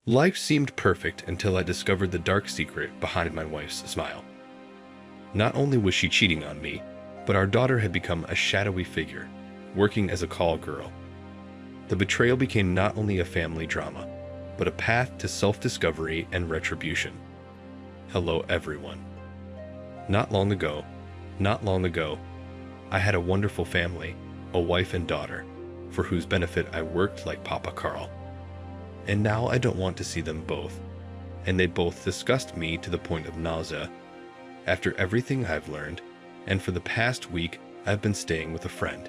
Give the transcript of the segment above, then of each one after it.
Life seemed perfect until I discovered the dark secret behind my wife's smile. Not only was she cheating on me, but our daughter had become a shadowy figure, working as a call girl. The betrayal became not only a family drama, but a path to self-discovery and retribution. Hello, everyone. Not long ago, I had a wonderful family, a wife and daughter, for whose benefit I worked like Papa Carl. And now I don't want to see them both, and they both disgust me to the point of nausea. After everything I've learned, and for the past week, I've been staying with a friend.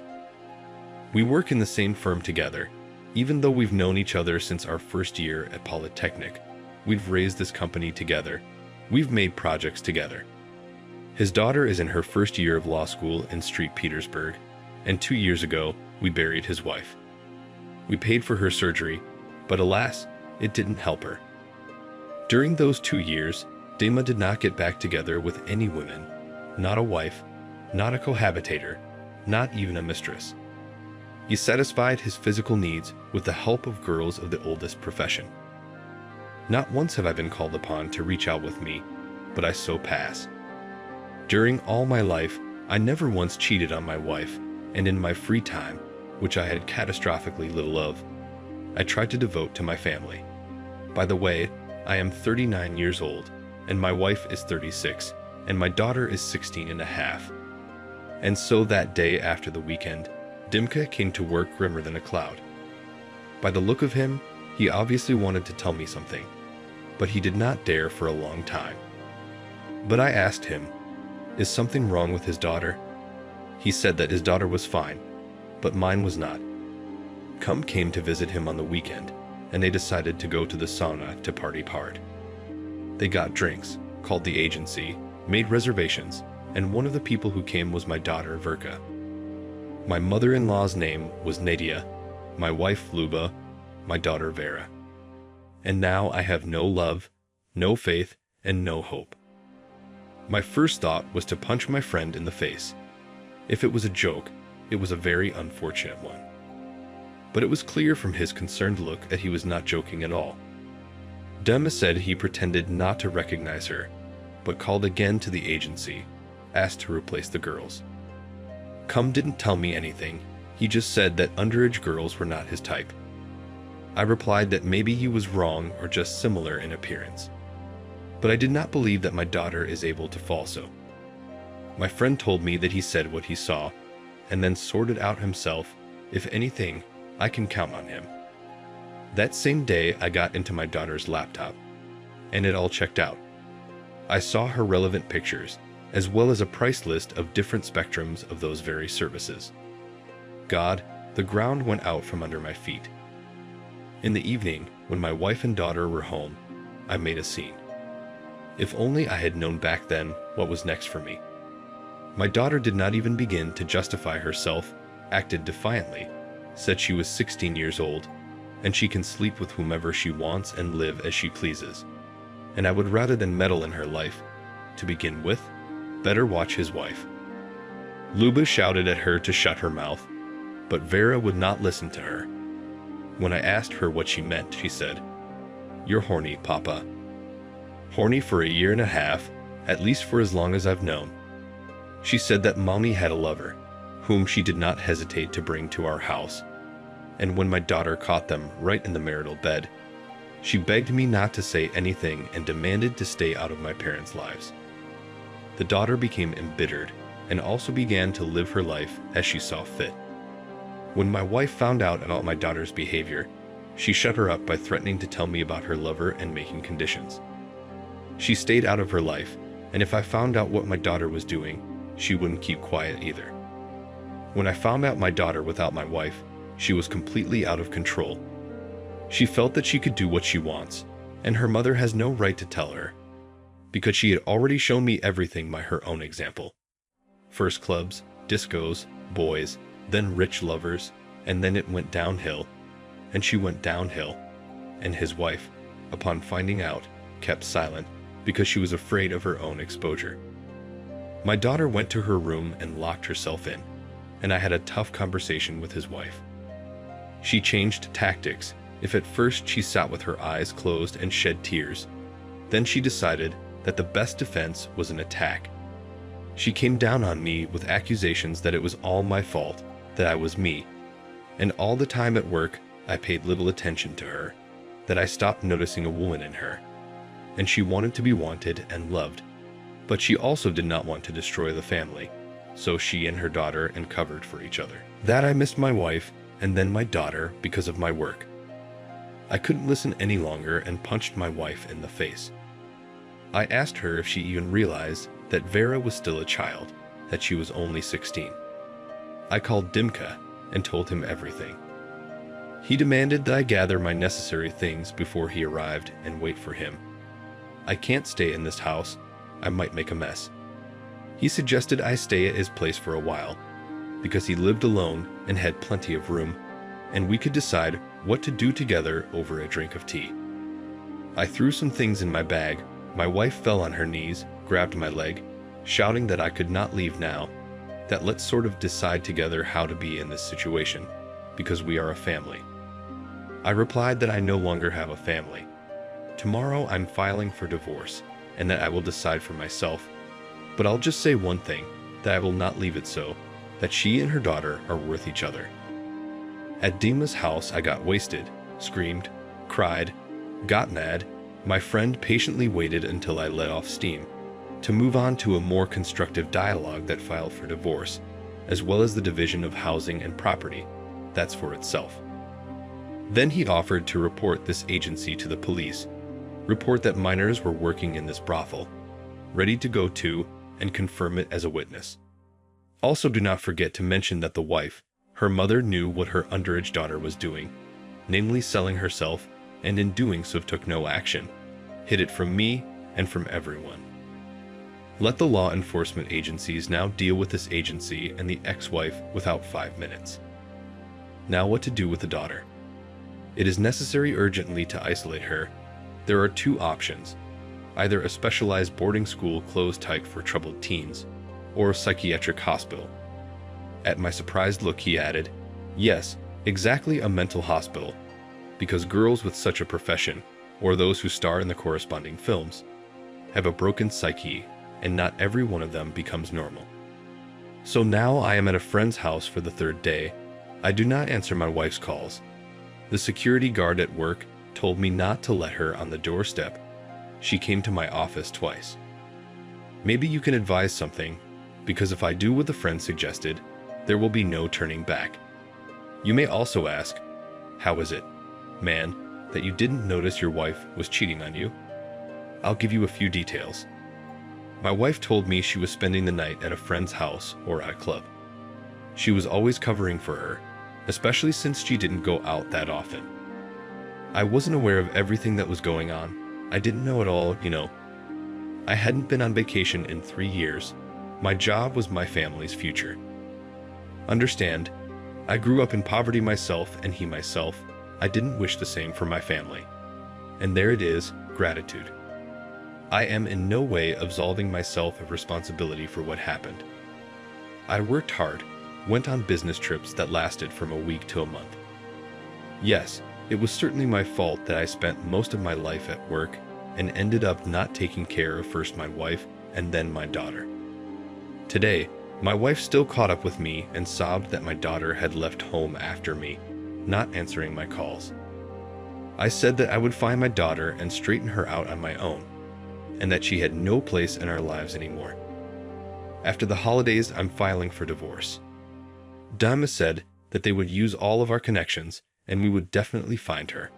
We work in the same firm together. Even though we've known each other since our first year at Polytechnic, we've raised this company together. We've made projects together. His daughter is in her first year of law school in St. Petersburg, and 2 years ago, we buried his wife. We paid for her surgery, but alas, it didn't help her. During those 2 years, Dima did not get back together with any women, not a wife, not a cohabitator, not even a mistress. He satisfied his physical needs with the help of girls of the oldest profession. Not once have I been called upon to reach out with me, but I so pass. During all my life, I never once cheated on my wife, and in my free time, which I had catastrophically little of, I tried to devote to my family. By the way, I am 39 years old, and my wife is 36, and my daughter is 16 and a half. And so that day after the weekend, Dimka came to work grimmer than a cloud. By the look of him, he obviously wanted to tell me something, but he did not dare for a long time. But I asked him, is something wrong with his daughter? He said that his daughter was fine, but mine was not. Cum came to visit him on the weekend, and they decided to go to the sauna to party hard. They got drinks, called the agency, made reservations, and one of the people who came was my daughter Verka. My mother-in-law's name was Nadia, my wife Luba, my daughter Vera. And now I have no love, no faith, and no hope. My first thought was to punch my friend in the face. If it was a joke, it was a very unfortunate one. But it was clear from his concerned look that he was not joking at all. Dema said he pretended not to recognize her, but called again to the agency, asked to replace the girls. Cum didn't tell me anything, he just said that underage girls were not his type. I replied that maybe he was wrong or just similar in appearance. But I did not believe that my daughter is able to fall so. My friend told me that he said what he saw, and then sorted out himself. If anything, I can count on him. That same day, I got into my daughter's laptop, and it all checked out. I saw her relevant pictures, as well as a price list of different spectrums of those very services. God, the ground went out from under my feet. In the evening, when my wife and daughter were home, I made a scene. If only I had known back then what was next for me. My daughter did not even begin to justify herself, acted defiantly, said she was 16 years old, and she can sleep with whomever she wants and live as she pleases. And I would rather than meddle in her life, to begin with, better watch his wife. Luba shouted at her to shut her mouth, but Vera would not listen to her. When I asked her what she meant, she said, "You're horny, Papa." Horny for a year and a half, at least for as long as I've known. She said that Mommy had a lover, whom she did not hesitate to bring to our house. And when my daughter caught them right in the marital bed, she begged me not to say anything and demanded to stay out of my parents' lives. The daughter became embittered and also began to live her life as she saw fit. When my wife found out about my daughter's behavior, she shut her up by threatening to tell me about her lover and making conditions. She stayed out of her life, and if I found out what my daughter was doing, she wouldn't keep quiet either. When I found out my daughter without my wife, she was completely out of control. She felt that she could do what she wants, and her mother has no right to tell her, because she had already shown me everything by her own example. First clubs, discos, boys, then rich lovers, and then it went downhill, and she went downhill, and his wife, upon finding out, kept silent because she was afraid of her own exposure. My daughter went to her room and locked herself in, and I had a tough conversation with his wife. She changed tactics If at first she sat with her eyes closed and shed tears, then she decided that the best defense was an attack. She came down on me with accusations that it was all my fault, that I was me. And all the time at work, I paid little attention to her, that I stopped noticing a woman in her. And she wanted to be wanted and loved. But she also did not want to destroy the family, so she and her daughter uncovered for each other. That I missed my wife and then my daughter because of my work. I couldn't listen any longer and punched my wife in the face. I asked her if she even realized that Vera was still a child, that she was only 16. I called Dimka and told him everything. He demanded that I gather my necessary things before he arrived and wait for him. I can't stay in this house, I might make a mess. He suggested I stay at his place for a while, because he lived alone and had plenty of room, and we could decide what to do together over a drink of tea. I threw some things in my bag. My wife fell on her knees, grabbed my leg, shouting that I could not leave now, that let's sort of decide together how to be in this situation, because we are a family. I replied that I no longer have a family. Tomorrow I'm filing for divorce, and that I will decide for myself. But I'll just say one thing, that I will not leave it so, that she and her daughter are worth each other. At Dima's house I got wasted, screamed, cried, got mad. My friend patiently waited until I let off steam, to move on to a more constructive dialogue that filed for divorce, as well as the division of housing and property. That's for itself. Then he offered to report this agency to the police, report that minors were working in this brothel, ready to go to and confirm it as a witness. Also, do not forget to mention that the wife, her mother, knew what her underage daughter was doing, namely selling herself, and in doing so took no action, hid it from me and from everyone. Let the law enforcement agencies now deal with this agency and the ex-wife without 5 minutes. Now what to do with the daughter? It is necessary urgently to isolate her. There are two options, either a specialized boarding school closed tight for troubled teens, or a psychiatric hospital. At my surprised look, he added, yes, exactly, a mental hospital, because girls with such a profession, or those who star in the corresponding films, have a broken psyche, and not every one of them becomes normal. So now I am at a friend's house for the third day. I do not answer my wife's calls. The security guard at work told me not to let her on the doorstep. She came to my office twice. Maybe you can advise something, because if I do what the friend suggested, there will be no turning back. You may also ask, how is it, man, that you didn't notice your wife was cheating on you? I'll give you a few details. My wife told me she was spending the night at a friend's house or at a club. She was always covering for her, especially since she didn't go out that often. I wasn't aware of everything that was going on. I didn't know it all, you know. I hadn't been on vacation in 3 years. My job was my family's future. Understand, I grew up in poverty myself, and I didn't wish the same for my family. And there it is, gratitude. I am in no way absolving myself of responsibility for what happened. I worked hard, went on business trips that lasted from a week to a month. Yes, it was certainly my fault that I spent most of my life at work and ended up not taking care of first my wife and then my daughter. Today, my wife still caught up with me and sobbed that my daughter had left home after me, not answering my calls. I said that I would find my daughter and straighten her out on my own, and that she had no place in our lives anymore. After the holidays, I'm filing for divorce. Dama said that they would use all of our connections and we would definitely find her.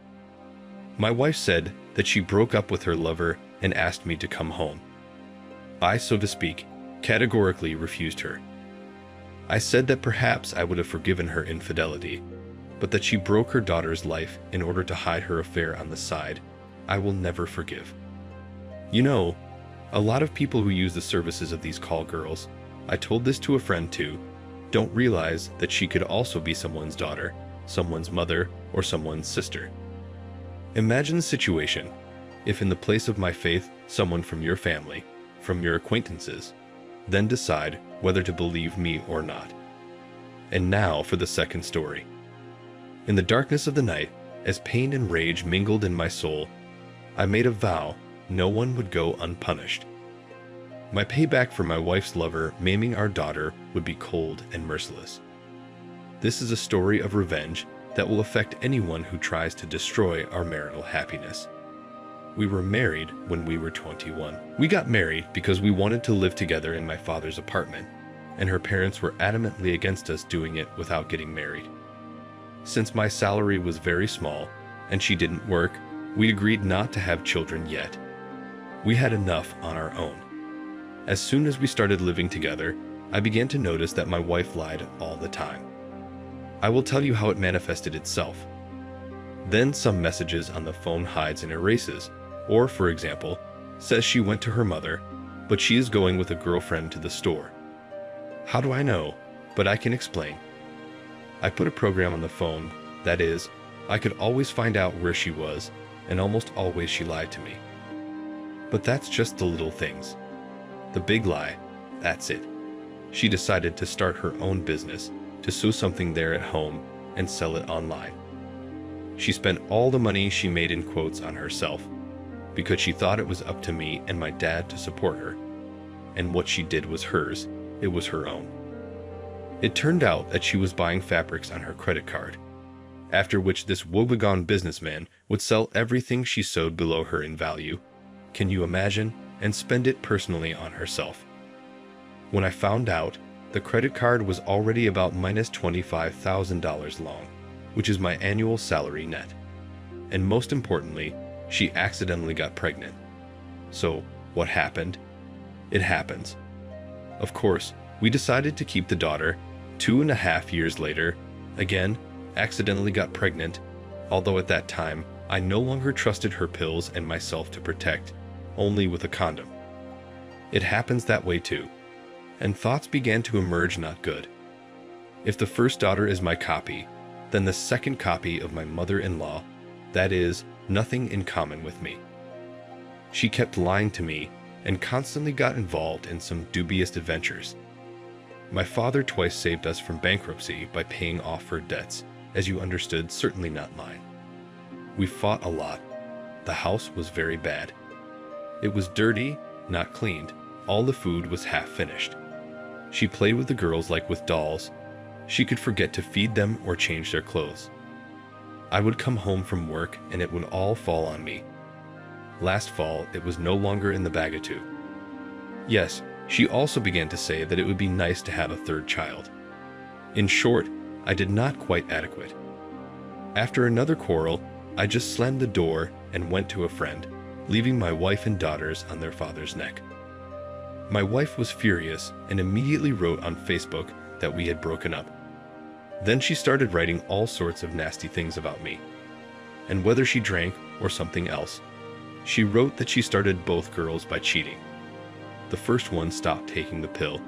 My wife said that she broke up with her lover and asked me to come home. I, so to speak, categorically refused her. I said that perhaps I would have forgiven her infidelity, but that she broke her daughter's life in order to hide her affair on the side, I will never forgive. You know, a lot of people who use the services of these call girls, I told this to a friend too, don't realize that she could also be someone's daughter, someone's mother, or someone's sister. Imagine the situation, if in the place of my faith, someone from your family, from your acquaintances, then decide whether to believe me or not. And now for the second story. In the darkness of the night, As pain and rage mingled in my soul, I made a vow no one would go unpunished. My payback for my wife's lover maiming our daughter would be cold and merciless. This is a story of revenge that will affect anyone who tries to destroy our marital happiness. We were married when we were 21. We got married because we wanted to live together in my father's apartment, and her parents were adamantly against us doing it without getting married. Since my salary was very small and she didn't work, we agreed not to have children yet. We had enough on our own. As soon as we started living together, I began to notice that my wife lied all the time. I will tell you how it manifested itself. Then some messages on the phone hides and erases, or, for example, says she went to her mother, but she is going with a girlfriend to the store. How do I know? But I can explain. I put a program on the phone, that is, I could always find out where she was, and almost always she lied to me. But that's just the little things. The big lie, that's it. She decided to start her own business, to sew something there at home and sell it online. She spent all the money she made in quotes on herself, because she thought it was up to me and my dad to support her. And what she did was hers, it was her own. It turned out that she was buying fabrics on her credit card, after which this woebegone businessman would sell everything she sewed below her in value, can you imagine, and spend it personally on herself. When I found out, the credit card was already about minus $25,000 long, which is my annual salary net. And most importantly, she accidentally got pregnant. So, what happened? It happens. Of course, we decided to keep the daughter. 2.5 years later, again, accidentally got pregnant, although at that time, I no longer trusted her pills and myself to protect, only with a condom. It happens that way too. And thoughts began to emerge not good. If the first daughter is my copy, then the second copy of my mother-in-law, that is, nothing in common with me. She kept lying to me and constantly got involved in some dubious adventures. My father twice saved us from bankruptcy by paying off her debts, as you understood, certainly not mine. We fought a lot. The house was very bad. It was dirty, not cleaned. All the food was half finished. She played with the girls like with dolls. She could forget to feed them or change their clothes. I would come home from work and it would all fall on me. Last fall, it was no longer in the bag of two. Yes, she also began to say that it would be nice to have a third child. In short, I did not quite adequate. After another quarrel, I just slammed the door and went to a friend, leaving my wife and daughters on their father's neck. My wife was furious and immediately wrote on Facebook that we had broken up. Then she started writing all sorts of nasty things about me, and whether she drank or something else. She wrote that she started both girls by cheating. The first one stopped taking the pill,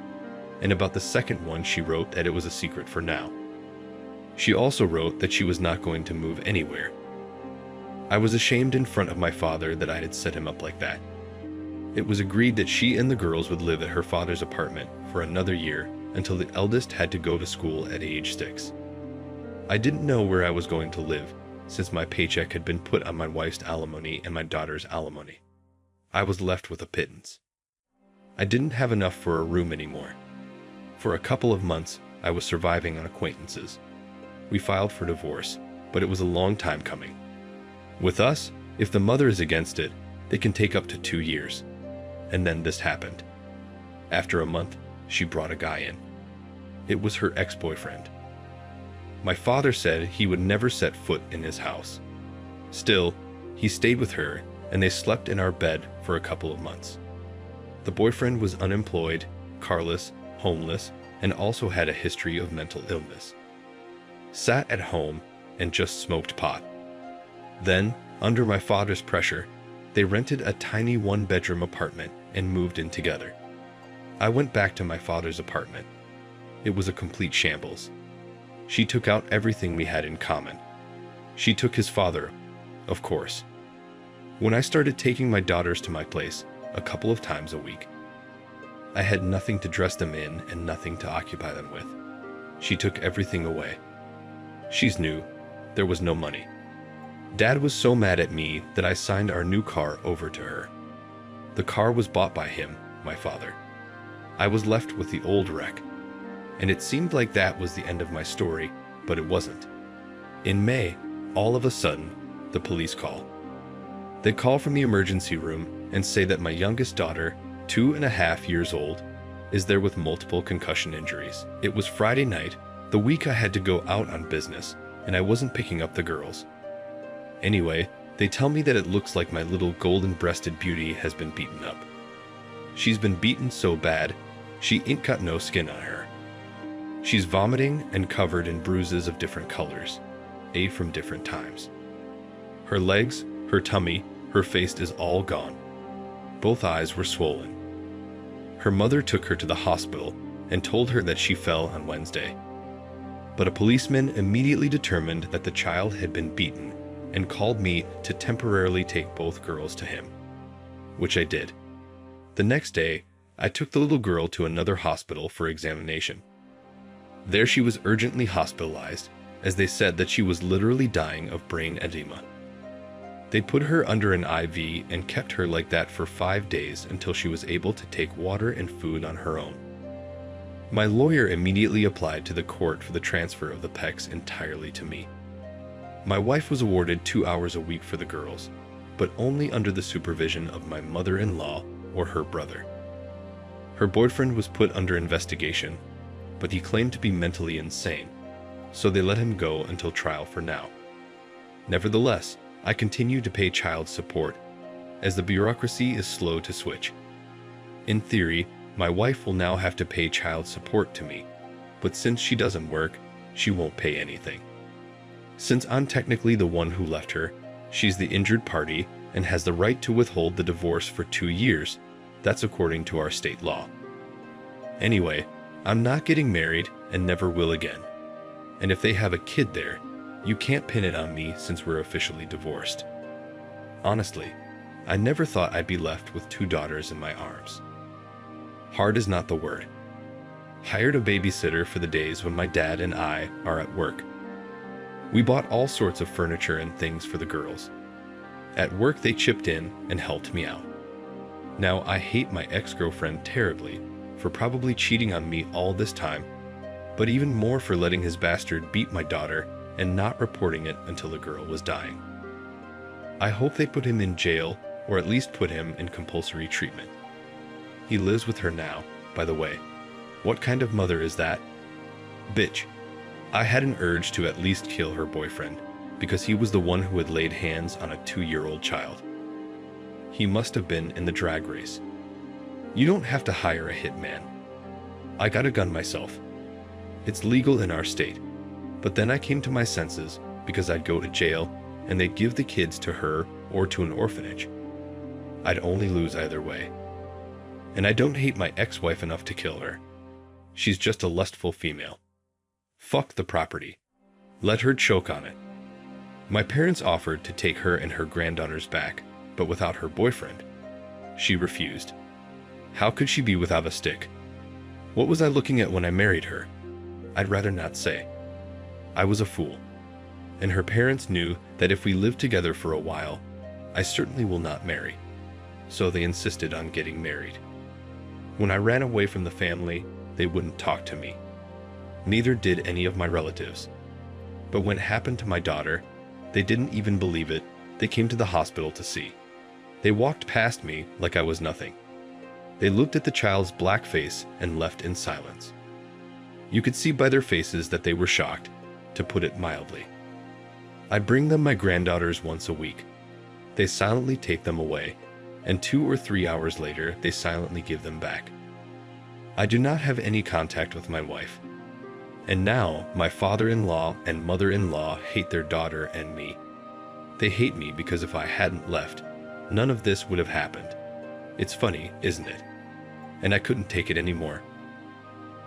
and about the second one she wrote that it was a secret for now. She also wrote that she was not going to move anywhere. I was ashamed in front of my father that I had set him up like that. It was agreed that she and the girls would live at her father's apartment for another year until the eldest had to go to school at age 6. I didn't know where I was going to live, since my paycheck had been put on my wife's alimony and my daughter's alimony. I was left with a pittance. I didn't have enough for a room anymore. For a couple of months, I was surviving on acquaintances. We filed for divorce, but it was a long time coming. With us, if the mother is against it, they can take up to 2 years. And then this happened. After a month, she brought a guy in. It was her ex-boyfriend. My father said he would never set foot in his house. Still, he stayed with her, and they slept in our bed for a couple of months. The boyfriend was unemployed, carless, homeless, and also had a history of mental illness. Sat at home and just smoked pot. Then, under my father's pressure, they rented a tiny one-bedroom apartment and moved in together. I went back to my father's apartment. It was a complete shambles. She took out everything we had in common. She took his father, of course. When I started taking my daughters to my place a couple of times a week, I had nothing to dress them in and nothing to occupy them with. She took everything away. She's new. There was no money. Dad was so mad at me that I signed our new car over to her. The car was bought by him, my father. I was left with the old wreck. And it seemed like that was the end of my story, but it wasn't. In May, all of a sudden, the police call. They call from the emergency room and say that my youngest daughter, 2.5 years old, is there with multiple concussion injuries. It was Friday night, the week I had to go out on business, and I wasn't picking up the girls. Anyway, they tell me that it looks like my little golden-breasted beauty has been beaten up. She's been beaten so bad, she ain't got no skin on her. She's vomiting and covered in bruises of different colors, from different times. Her legs, her tummy, her face is all gone. Both eyes were swollen. Her mother took her to the hospital and told her that she fell on Wednesday. But a policeman immediately determined that the child had been beaten and called me to temporarily take both girls to him, which I did. The next day, I took the little girl to another hospital for examination. There she was urgently hospitalized, as they said that she was literally dying of brain edema. They put her under an IV and kept her like that for 5 days until she was able to take water and food on her own. My lawyer immediately applied to the court for the transfer of the PECs entirely to me. My wife was awarded 2 hours a week for the girls, but only under the supervision of my mother-in-law or her brother. Her boyfriend was put under investigation, but he claimed to be mentally insane, so they let him go until trial for now. Nevertheless, I continue to pay child support, as the bureaucracy is slow to switch. In theory, my wife will now have to pay child support to me, but since she doesn't work, she won't pay anything. Since I'm technically the one who left her, she's the injured party and has the right to withhold the divorce for 2 years. That's according to our state law. Anyway, I'm not getting married and never will again. And if they have a kid there, you can't pin it on me since we're officially divorced. Honestly, I never thought I'd be left with 2 daughters in my arms. Hard is not the word. Hired a babysitter for the days when my dad and I are at work. We bought all sorts of furniture and things for the girls. At work they chipped in and helped me out. Now I hate my ex-girlfriend terribly for probably cheating on me all this time, but even more for letting his bastard beat my daughter and not reporting it until the girl was dying. I hope they put him in jail or at least put him in compulsory treatment. He lives with her now, by the way. What kind of mother is that? Bitch. I had an urge to at least kill her boyfriend because he was the one who had laid hands on a 2-year-old child. He must have been in the drag race. You don't have to hire a hitman. I got a gun myself. It's legal in our state. But then I came to my senses because I'd go to jail and they'd give the kids to her or to an orphanage. I'd only lose either way. And I don't hate my ex-wife enough to kill her. She's just a lustful female. Fuck the property. Let her choke on it. My parents offered to take her and her granddaughters back, but without her boyfriend. She refused. How could she be without a stick? What was I looking at when I married her? I'd rather not say. I was a fool. And her parents knew that if we lived together for a while, I certainly will not marry. So they insisted on getting married. When I ran away from the family, they wouldn't talk to me. Neither did any of my relatives. But when it happened to my daughter, they didn't even believe it. They came to the hospital to see. They walked past me like I was nothing. They looked at the child's black face and left in silence. You could see by their faces that they were shocked, to put it mildly. I bring them my granddaughters once a week. They silently take them away, and 2 or 3 hours later, they silently give them back. I do not have any contact with my wife. And now, my father-in-law and mother-in-law hate their daughter and me. They hate me because if I hadn't left, none of this would have happened. It's funny, isn't it? And I couldn't take it anymore.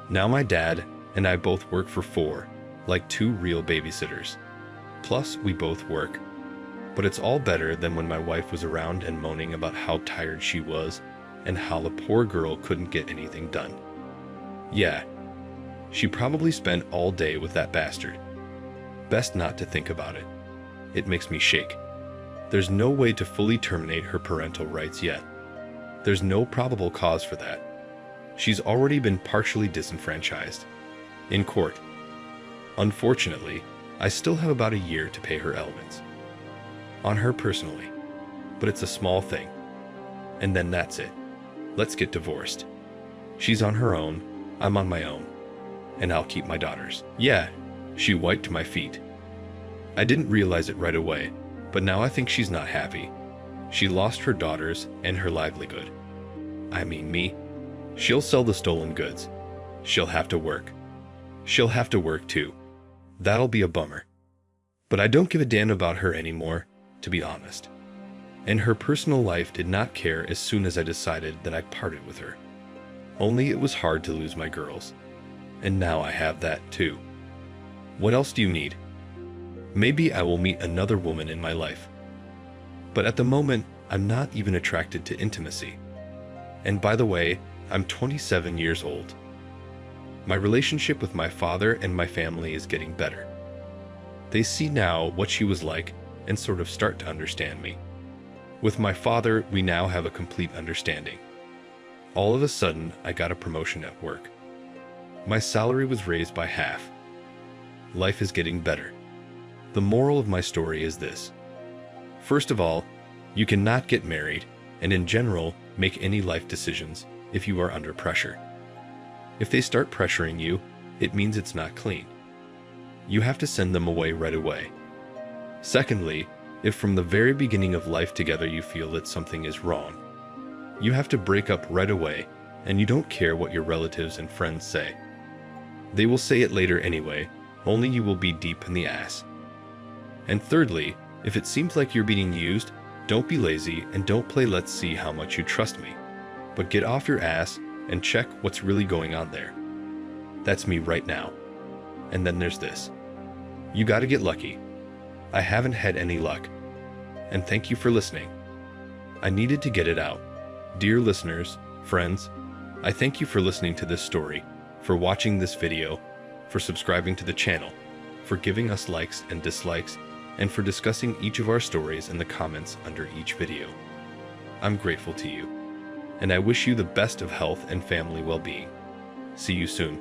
Now my dad and I both work for 4, like 2 real babysitters. Plus, we both work. But it's all better than when my wife was around and moaning about how tired she was and how the poor girl couldn't get anything done. Yeah, she probably spent all day with that bastard. Best not to think about it. It makes me shake. There's no way to fully terminate her parental rights yet. There's no probable cause for that. She's already been partially disenfranchised. In court. Unfortunately, I still have about a year to pay her elements. On her personally. But it's a small thing. And then that's it. Let's get divorced. She's on her own, I'm on my own. And I'll keep my daughters. Yeah, she wiped my feet. I didn't realize it right away, but now I think she's not happy. She lost her daughters and her livelihood. I mean me. She'll sell the stolen goods. She'll have to work. She'll have to work too. That'll be a bummer. But I don't give a damn about her anymore, to be honest. And her personal life did not care as soon as I decided that I parted with her. Only it was hard to lose my girls. And now I have that too. What else do you need? Maybe I will meet another woman in my life. But at the moment, I'm not even attracted to intimacy. And by the way, I'm 27 years old. My relationship with my father and my family is getting better. They see now what she was like and sort of start to understand me. With my father, we now have a complete understanding. All of a sudden, I got a promotion at work. My salary was raised by half. Life is getting better. The moral of my story is this. First of all, you cannot get married and in general make any life decisions if you are under pressure. If they start pressuring you, it means it's not clean. You have to send them away right away. Secondly, if from the very beginning of life together you feel that something is wrong, you have to break up right away, and you don't care what your relatives and friends say. They will say it later anyway, only you will be deep in the ass. And thirdly, if it seems like you're being used, don't be lazy and don't play let's see how much you trust me. But get off your ass and check what's really going on there. That's me right now. And then there's this. You gotta get lucky. I haven't had any luck. And thank you for listening. I needed to get it out. Dear listeners, friends, I thank you for listening to this story, for watching this video, for subscribing to the channel, for giving us likes and dislikes, and for discussing each of our stories in the comments under each video. I'm grateful to you, and I wish you the best of health and family well-being. See you soon.